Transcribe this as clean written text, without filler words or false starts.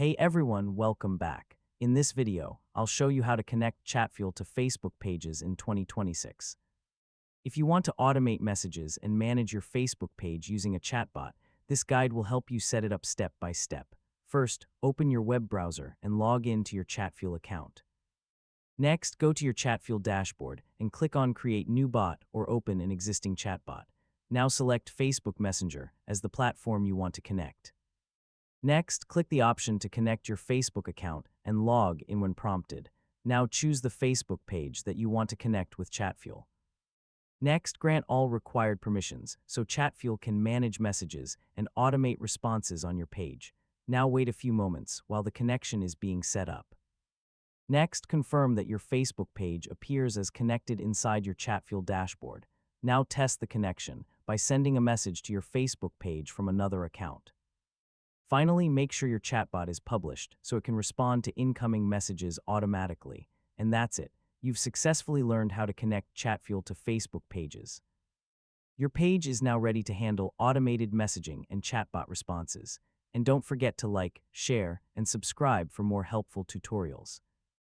Hey everyone, welcome back. In this video, I'll show you how to connect Chatfuel to Facebook pages in 2026. If you want to automate messages and manage your Facebook page using a chatbot, this guide will help you set it up step by step. First, open your web browser and log in to your Chatfuel account. Next, go to your Chatfuel dashboard and click on Create New Bot or Open an existing chatbot. Now select Facebook Messenger as the platform you want to connect. Next, click the option to connect your Facebook account and log in when prompted. Now choose the Facebook page that you want to connect with Chatfuel. Next, grant all required permissions so Chatfuel can manage messages and automate responses on your page. Now wait a few moments while the connection is being set up. Next, confirm that your Facebook page appears as connected inside your Chatfuel dashboard. Now test the connection by sending a message to your Facebook page from another account. Finally, make sure your chatbot is published so it can respond to incoming messages automatically. And that's it. You've successfully learned how to connect Chatfuel to Facebook pages. Your page is now ready to handle automated messaging and chatbot responses. And don't forget to like, share, and subscribe for more helpful tutorials.